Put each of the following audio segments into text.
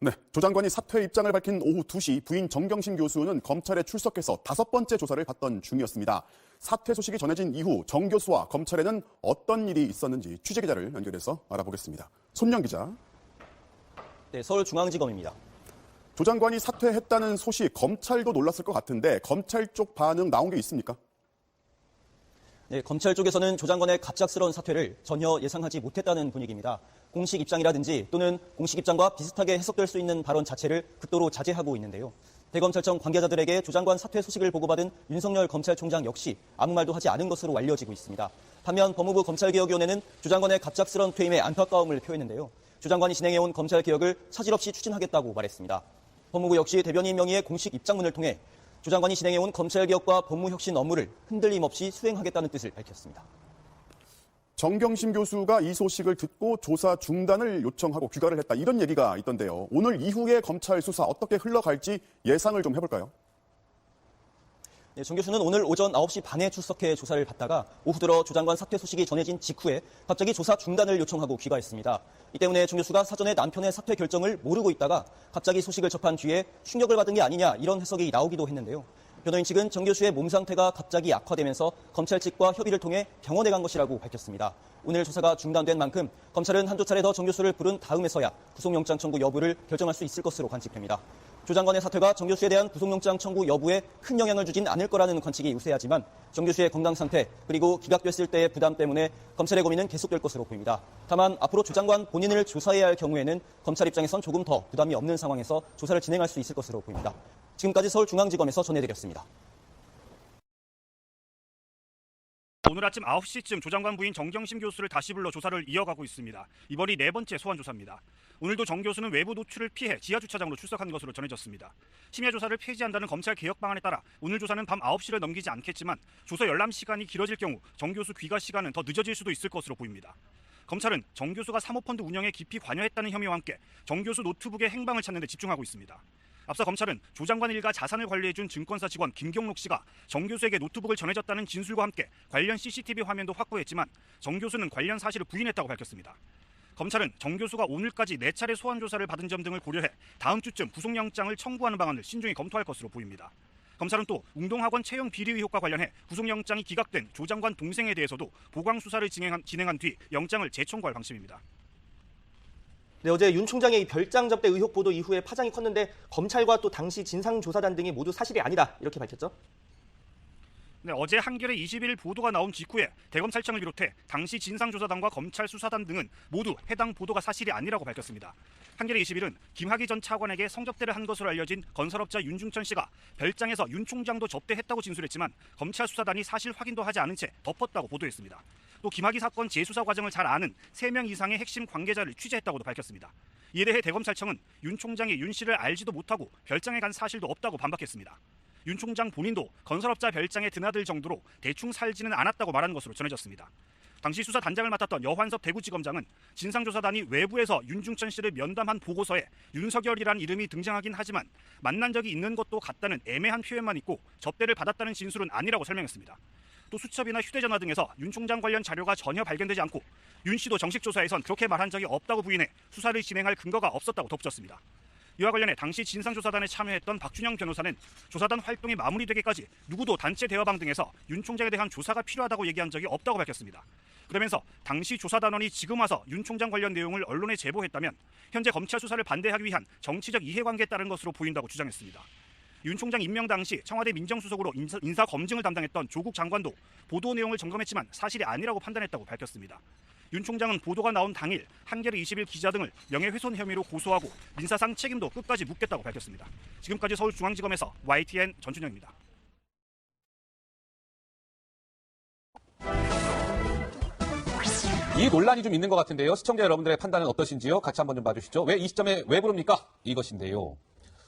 네, 조 장관이 사퇴 입장을 밝힌 오후 2시 부인 정경심 교수는 검찰에 출석해서 5번째 조사를 받던 중이었습니다. 사퇴 소식이 전해진 이후 정 교수와 검찰에는 어떤 일이 있었는지 취재기자를 연결해서 알아보겠습니다. 손영 기자. 네, 서울중앙지검입니다. 조 장관이 사퇴했다는 소식 검찰도 놀랐을 것 같은데 검찰 쪽 반응 나온 게 있습니까? 네, 검찰 쪽에서는 조 장관의 갑작스러운 사퇴를 전혀 예상하지 못했다는 분위기입니다. 공식 입장이라든지 또는 공식 입장과 비슷하게 해석될 수 있는 발언 자체를 극도로 자제하고 있는데요. 대검찰청 관계자들에게 조 장관 사퇴 소식을 보고받은 윤석열 검찰총장 역시 아무 말도 하지 않은 것으로 알려지고 있습니다. 반면 법무부 검찰개혁위원회는 조 장관의 갑작스러운 퇴임에 안타까움을 표했는데요. 조 장관이 진행해온 검찰개혁을 차질 없이 추진하겠다고 말했습니다. 법무부 역시 대변인 명의의 공식 입장문을 통해 조 장관이 진행해온 검찰개혁과 법무혁신 업무를 흔들림 없이 수행하겠다는 뜻을 밝혔습니다. 정경심 교수가 이 소식을 듣고 조사 중단을 요청하고 귀가를 했다. 이런 얘기가 있던데요. 오늘 이후의 검찰 수사 어떻게 흘러갈지 예상을 좀 해볼까요? 네, 정 교수는 오늘 오전 9시 반에 출석해 조사를 받다가 오후 들어 조 장관 사퇴 소식이 전해진 직후에 갑자기 조사 중단을 요청하고 귀가했습니다. 이 때문에 정 교수가 사전에 남편의 사퇴 결정을 모르고 있다가 갑자기 소식을 접한 뒤에 충격을 받은 게 아니냐 이런 해석이 나오기도 했는데요. 변호인 측은 정 교수의 몸 상태가 갑자기 악화되면서 검찰 측과 협의를 통해 병원에 간 것이라고 밝혔습니다. 오늘 조사가 중단된 만큼 검찰은 한두 차례 더 정 교수를 부른 다음에서야 구속영장 청구 여부를 결정할 수 있을 것으로 관측됩니다. 조 장관의 사퇴가 정 교수에 대한 구속영장 청구 여부에 큰 영향을 주진 않을 거라는 관측이 우세하지만 정 교수의 건강 상태 그리고 기각됐을 때의 부담 때문에 검찰의 고민은 계속될 것으로 보입니다. 다만 앞으로 조 장관 본인을 조사해야 할 경우에는 검찰 입장에선 조금 더 부담이 없는 상황에서 조사를 진행할 수 있을 것으로 보입니다. 지금까지 서울중앙지검에서 전해드렸습니다. 오늘 아침 9시쯤 조 장관 부인 정경심 교수를 다시 불러 조사를 이어가고 있습니다. 이번이 4번째 소환 조사입니다. 오늘도 정 교수는 외부 노출을 피해 지하주차장으로 출석한 것으로 전해졌습니다. 심야 조사를 폐지한다는 검찰 개혁 방안에 따라 오늘 조사는 밤 9시를 넘기지 않겠지만 조사 열람 시간이 길어질 경우 정 교수 귀가 시간은 더 늦어질 수도 있을 것으로 보입니다. 검찰은 정 교수가 사모펀드 운영에 깊이 관여했다는 혐의와 함께 정 교수 노트북의 행방을 찾는 데 집중하고 있습니다. 앞서 검찰은 조 장관 일가 자산을 관리해준 증권사 직원 김경록 씨가 정 교수에게 노트북을 전해줬다는 진술과 함께 관련 CCTV 화면도 확보했지만 정 교수는 관련 사실을 부인했다고 밝혔습니다. 검찰은 정 교수가 오늘까지 4차례 소환 조사를 받은 점 등을 고려해 다음 주쯤 구속영장을 청구하는 방안을 신중히 검토할 것으로 보입니다. 검찰은 또 웅동학원 채용 비리 의혹과 관련해 구속영장이 기각된 조 장관 동생에 대해서도 보강 수사를 진행한 뒤 영장을 재청구할 방침입니다. 네, 어제 윤 총장의 별장 접대 의혹 보도 이후에 파장이 컸는데 검찰과 또 당시 진상조사단 등이 모두 사실이 아니다 이렇게 밝혔죠? 네, 어제 한겨레 21일 보도가 나온 직후에 대검찰청을 비롯해 당시 진상조사단과 검찰 수사단 등은 모두 해당 보도가 사실이 아니라고 밝혔습니다. 한겨레 21은 김학의 전 차관에게 성접대를 한 것으로 알려진 건설업자 윤중천 씨가 별장에서 윤 총장도 접대했다고 진술했지만 검찰 수사단이 사실 확인도 하지 않은 채 덮었다고 보도했습니다. 또 김학의 사건 재수사 과정을 잘 아는 3명 이상의 핵심 관계자를 취재했다고도 밝혔습니다. 이에 대해 대검찰청은 윤 총장이 윤 씨를 알지도 못하고 별장에 간 사실도 없다고 반박했습니다. 윤 총장 본인도 건설업자 별장에 드나들 정도로 대충 살지는 않았다고 말한 것으로 전해졌습니다. 당시 수사 단장을 맡았던 여환섭 대구지검장은 진상조사단이 외부에서 윤중천 씨를 면담한 보고서에 윤석열이라는 이름이 등장하긴 하지만 만난 적이 있는 것도 같다는 애매한 표현만 있고 접대를 받았다는 진술은 아니라고 설명했습니다. 또 수첩이나 휴대전화 등에서 윤 총장 관련 자료가 전혀 발견되지 않고 윤 씨도 정식 조사에선 그렇게 말한 적이 없다고 부인해 수사를 진행할 근거가 없었다고 덧붙였습니다. 이와 관련해 당시 진상조사단에 참여했던 박준영 변호사는 조사단 활동이 마무리되기까지 누구도 단체 대화방 등에서 윤 총장에 대한 조사가 필요하다고 얘기한 적이 없다고 밝혔습니다. 그러면서 당시 조사단원이 지금 와서 윤 총장 관련 내용을 언론에 제보했다면 현재 검찰 수사를 반대하기 위한 정치적 이해관계에 따른 것으로 보인다고 주장했습니다. 윤 총장 임명 당시 청와대 민정수석으로 인사 검증을 담당했던 조국 장관도 보도 내용을 점검했지만 사실이 아니라고 판단했다고 밝혔습니다. 윤 총장은 보도가 나온 당일 한겨레 20일 기자 등을 명예훼손 혐의로 고소하고 민사상 책임도 끝까지 묻겠다고 밝혔습니다. 지금까지 서울중앙지검에서 YTN 전준영입니다. 이 논란이 좀 있는 것 같은데요. 시청자 여러분들의 판단은 어떠신지요? 같이 한번 좀 봐주시죠. 왜 이 시점에 왜 부릅니까? 이것인데요.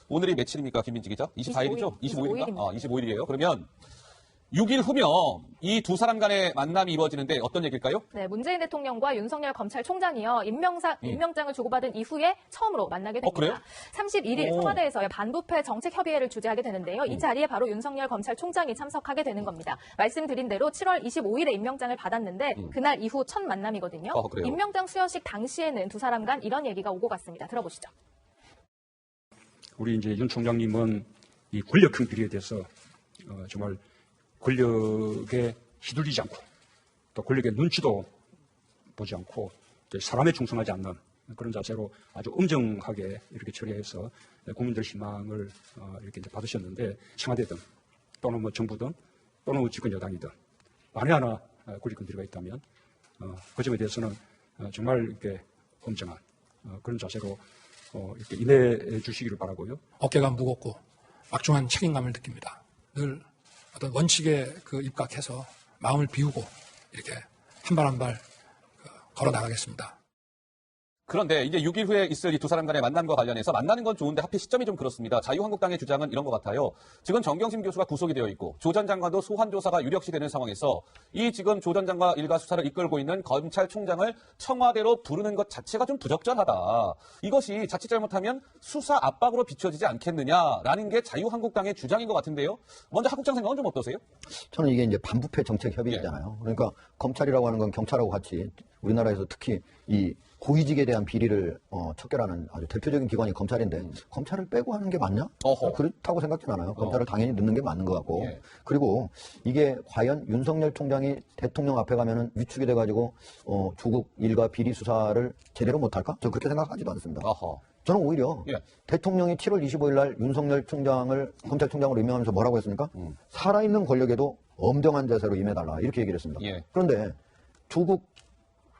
오늘이 며칠입니까, 김민지 기자? 24일이죠? 25일인가? 25일이에요. 그러면 6일 후면 이 두 사람 간의 만남이 이루어지는데 어떤 얘기일까요? 네, 문재인 대통령과 윤석열 검찰총장이요. 임명장을 주고받은 이후에 처음으로 만나게 됩니다. 그래요? 31일 청와대에서 반부패 정책협의회를 주재하게 되는데요. 이 자리에 바로 윤석열 검찰총장이 참석하게 되는 겁니다. 말씀드린 대로 7월 25일에 임명장을 받았는데 그날 이후 첫 만남이거든요. 임명장 수여식 당시에는 두 사람 간 이런 얘기가 오고 갔습니다. 들어보시죠. 우리 이제 윤 총장님은 이 권력형 비리에 대해서 정말 권력에 휘둘리지 않고 또 권력의 눈치도 보지 않고 사람에 충성하지 않는 그런 자세로 아주 엄정하게 이렇게 처리해서 국민들 희망을 이렇게 이제 받으셨는데, 청와대든 또는 뭐 정부든 또는 뭐 집권 여당이든 만에 하나 권력형 비리가 있다면 그 점에 대해서는 정말 이렇게 엄정한 그런 자세로 이렇게 임해 주시기를 바라고요. 어깨가 무겁고 막중한 책임감을 느낍니다. 늘 어떤 원칙에 입각해서 마음을 비우고 이렇게 한 발 한 발 걸어 나가겠습니다. 그런데 이제 6일 후에 있을 이 두 사람 간의 만남과 관련해서 만나는 건 좋은데 하필 시점이 좀 그렇습니다. 자유한국당의 주장은 이런 것 같아요. 지금 정경심 교수가 구속이 되어 있고 조 전 장관도 소환 조사가 유력시 되는 상황에서 이 지금 조 전 장관 일가 수사를 이끌고 있는 검찰총장을 청와대로 부르는 것 자체가 좀 부적절하다. 이것이 자칫 잘못하면 수사 압박으로 비춰지지 않겠느냐라는 게 자유한국당의 주장인 것 같은데요. 먼저 하 국장 생각은 좀 어떠세요? 저는 이게 이제 반부패 정책 협의잖아요. 그러니까 검찰이라고 하는 건 경찰하고 같이 우리나라에서 특히 이 고위직에 대한 비리를 척결하는 아주 대표적인 기관이 검찰인데 검찰을 빼고 하는 게 맞냐? 그렇다고 생각진 않아요. 검찰을 당연히 넣는 게 맞는 것 같고. 그리고 이게 과연 윤석열 총장이 대통령 앞에 가면은 위축이 돼가지고 조국 일가 비리 수사를 제대로 못할까? 저 그렇게 생각하지도 않습니다. 저는 오히려 대통령이 7월 25일 날 윤석열 총장을 검찰총장으로 임명하면서 뭐라고 했습니까? 살아있는 권력에도 엄정한 자세로 임해달라 이렇게 얘기를 했습니다. 그런데 조국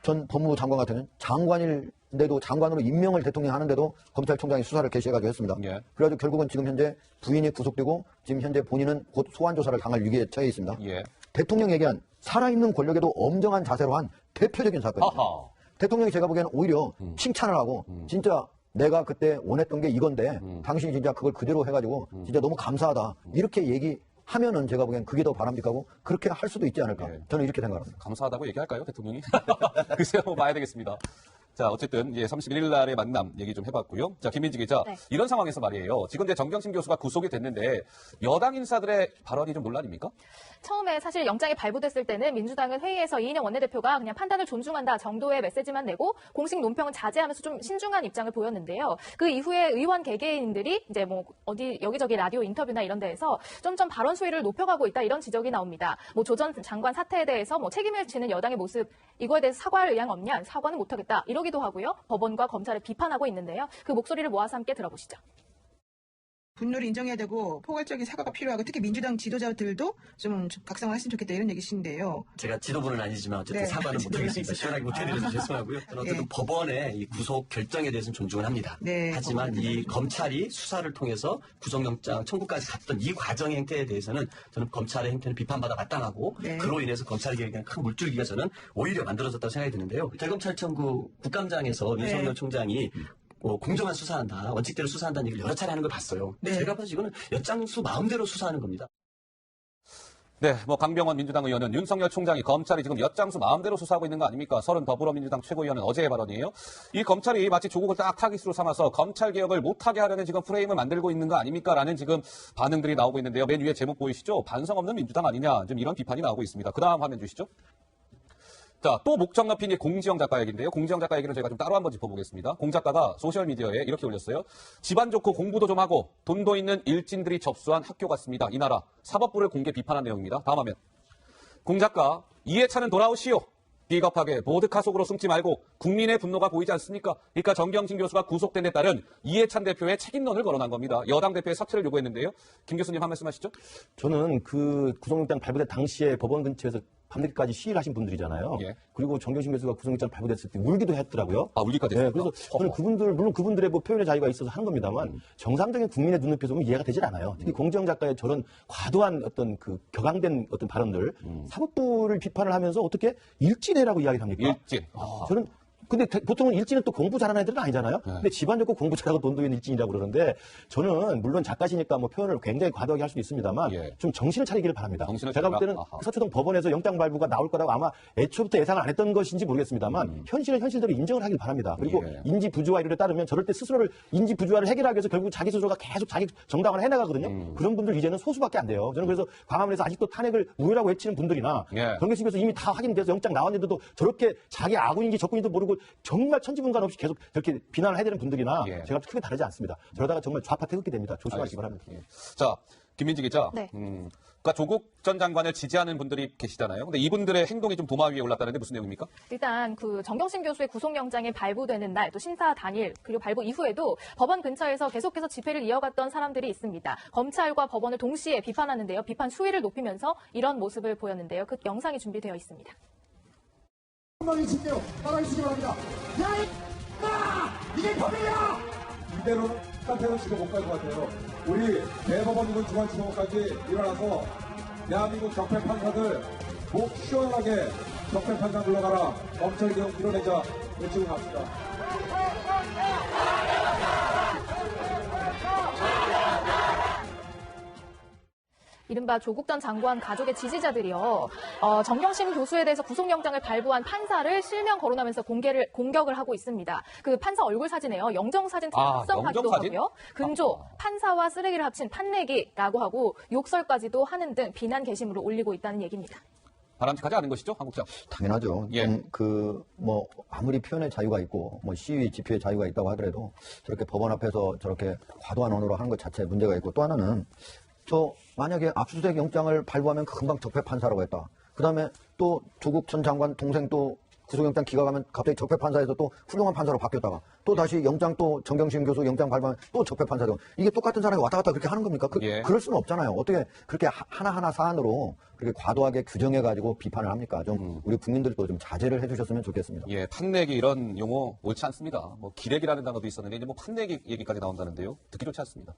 전 법무부 장관 같은 경우는 장관인데도 장관으로 임명을 대통령이 하는데도 검찰총장이 수사를 개시해가지고 했습니다. 그래가지고 결국은 지금 현재 부인이 구속되고 지금 현재 본인은 곧 소환 조사를 당할 위기에 처해 있습니다. 대통령이 얘기한 살아있는 권력에도 엄정한 자세로 한 대표적인 사건입니다. 대통령이 제가 보기에는 오히려 칭찬을 하고 진짜 내가 그때 원했던 게 이건데 당신이 진짜 그걸 그대로 해가지고 진짜 너무 감사하다 이렇게 얘기하면은 제가 보기엔 그게 더 바람직하고 그렇게 할 수도 있지 않을까. 저는 이렇게 생각합니다. 감사하다고 얘기할까요, 대통령이? 글쎄요, 봐야 되겠습니다. 자, 어쨌든 이제 31일 날의 만남 얘기 좀 해봤고요. 자, 김민지 기자, 이런 상황에서 말이에요. 지금 이제 정경심 교수가 구속이 됐는데 여당 인사들의 발언이 좀 논란입니까? 처음에 사실 영장이 발부됐을 때는 민주당은 회의에서 이인영 원내대표가 그냥 판단을 존중한다 정도의 메시지만 내고 공식 논평은 자제하면서 좀 신중한 입장을 보였는데요. 그 이후에 의원 개개인들이 이제 뭐 어디 여기저기 라디오 인터뷰나 이런 데에서 점점 발언 수위를 높여가고 있다 이런 지적이 나옵니다. 뭐 조 전 장관 사태에 대해서 뭐 책임을 지는 여당의 모습 이거에 대해서 사과할 의향 없냐? 사과는 못하겠다 이러기도 하고요. 법원과 검찰을 비판하고 있는데요. 그 목소리를 모아서 함께 들어보시죠. 분노를 인정해야 되고 포괄적인 사과가 필요하고 특히 민주당 지도자들도 좀 각성을 했으면 좋겠다 이런 얘기신데요. 제가 지도부는 아니지만 어쨌든 사과는 못하겠습니다. 시원하게 못해드려서 죄송하고요. 저는 어쨌든 법원의 이 구속 결정에 대해서는 존중을 합니다. 하지만 이 검찰이 수사를 통해서 구속영장 청구까지 갔던 이 과정의 행태에 대해서는 저는 검찰의 행태는 비판받아 마땅하고 그로 인해서 검찰개혁에 대한 큰 물줄기가 저는 오히려 만들어졌다고 생각이 드는데요. 대검찰청구 국감장에서 윤석열 총장이 공정한 수사한다, 원칙대로 수사한다는 얘기를 여러 차례 하는 걸 봤어요. 제가 봐서 이거는 엿장수 마음대로 수사하는 겁니다. 네, 뭐 강병원 민주당 의원은 윤석열 총장이 검찰이 지금 엿장수 마음대로 수사하고 있는 거 아닙니까? 서른 더불어민주당 최고위원은 어제의 발언이에요. 이 검찰이 마치 조국을 딱 타깃으로 삼아서 검찰 개혁을 못하게 하려는 지금 프레임을 만들고 있는 거 아닙니까? 라는 지금 반응들이 나오고 있는데요. 맨 위에 제목 보이시죠? 반성 없는 민주당 아니냐? 좀 이런 비판이 나오고 있습니다. 그 다음 화면 주시죠. 자, 또 목적 높인 이 공지영 작가 얘기인데요. 공지영 작가 얘기는 저희가 좀 따로 한번 짚어보겠습니다. 공 작가가 소셜미디어에 이렇게 올렸어요. 집안 좋고 공부도 좀 하고 돈도 있는 일진들이 접수한 학교 같습니다. 이 나라 사법부를 공개 비판한 내용입니다. 다음 화면. 공 작가, 이해찬은 돌아오시오. 비겁하게 보드카 속으로 숨지 말고 국민의 분노가 보이지 않습니까? 그러니까 정경심 교수가 구속된 데 따른 이해찬 대표의 책임론을 거론한 겁니다. 여당 대표의 사퇴를 요구했는데요. 김 교수님 한 말씀 하시죠. 저는 그 구속영장 발부된 당시에 법원 근처에서 밤늦게까지 시위를 하신 분들이잖아요. 그리고 정경심 교수가 구속영장 발부됐을 때 울기도 했더라고요. 아, 울기까지 했어요? 그래서 저는 그분들, 물론 그분들의 뭐 표현의 자유가 있어서 하는 겁니다만 정상적인 국민의 눈높이에서 보면 이해가 되질 않아요. 특히 공지영 작가의 저런 과도한 어떤 그 격앙된 어떤 발언들, 사법부를 비판을 하면서 어떻게 일진해라고 이야기를 합니까? 일진. 저는 근데 보통은 일진은 또 공부 잘하는 애들은 아니잖아요. 근데 집안 좋고 공부 잘하고 돈도 있는 일진이라고 그러는데 저는 물론 작가시니까 뭐 표현을 굉장히 과도하게 할 수도 있습니다만 좀 정신을 차리기를 바랍니다. 제가 볼 때는 서초동 법원에서 영장 발부가 나올 거라고 아마 애초부터 예상을 안 했던 것인지 모르겠습니다만 현실은 현실대로 인정을 하길 바랍니다. 그리고 인지 부조화 이런 데 따르면 저럴 때 스스로를 인지 부조화를 해결하기 위해서 결국 자기 스스로가 계속 자기 정당화를 해나가거든요. 그런 분들 이제는 소수밖에 안 돼요. 저는 그래서 광화문에서 아직도 탄핵을 무효라고 외치는 분들이나 정경심 교수 이미 다 확인돼서 영장 나왔는데도 저렇게 자기 아군인지 적군인지도 모르고 정말 천지분간 없이 계속 저렇게 비난을 해야 되는 분들이나 예. 제가 크게 다르지 않습니다. 저러다가 정말 좌파 태극기 됩니다. 조심하시기 바랍니다. 예. 자, 김민지 기자. 네. 그러니까 조국 전 장관을 지지하는 분들이 계시잖아요. 근데 이분들의 행동이 좀 도마 위에 올랐다는데 무슨 내용입니까? 일단 그 정경심 교수의 구속영장이 발부되는 날, 또 심사 당일, 그리고 발부 이후에도 법원 근처에서 계속해서 집회를 이어갔던 사람들이 있습니다. 검찰과 법원을 동시에 비판하는데요. 비판 수위를 높이면서 이런 모습을 보였는데요. 그 영상이 준비되어 있습니다. 한번 있을게요. 따라주시기 바랍니다. 이게 법이야! 이대로는 사태로 지금 못 갈 것 같아요. 우리 대법원이든 중앙지법까지 일어나서 대한민국 적폐 판사들 목 시원하게 적폐 판사 불러가라. 검찰 개혁 밀어내자. 외치고 갑시다. 이른바 조국 전 장관 가족의 지지자들이요. 정경심 교수에 대해서 구속영장을 발부한 판사를 실명 거론하면서 공격을 하고 있습니다. 그 판사 얼굴 사진에요. 영정사진 작성하기도 영정사진? 하고요. 근조, 판사와 쓰레기를 합친 판내기라고 하고 욕설까지도 하는 등 비난 게시물을 올리고 있다는 얘기입니다. 바람직하지 않은 것이죠, 한국장? 당연하죠. 예. 아무리 표현의 자유가 있고, 시위, 집회의 자유가 있다고 하더라도 저렇게 법원 앞에서 저렇게 과도한 언어로 하는 것 자체에 문제가 있고, 또 하나는 만약에 압수수색 영장을 발부하면 금방 적폐 판사라고 했다. 그 다음에 또 조국 전 장관 동생 또 구속영장 기각하면 갑자기 적폐 판사에서 또 훌륭한 판사로 바뀌었다가 또 다시 영장 또 정경심 교수 영장 발부하면 또 적폐 판사죠. 이게 똑같은 사람이 왔다 갔다 그렇게 하는 겁니까? 그럴 수는 없잖아요. 어떻게 그렇게 하나하나 사안으로 그렇게 과도하게 규정해가지고 비판을 합니까? 좀 우리 국민들도 좀 자제를 해주셨으면 좋겠습니다. 예, 판내기 이런 용어 옳지 않습니다. 기레기라는 단어도 있었는데 이제 판내기 얘기까지 나온다는데요. 듣기 좋지 않습니다.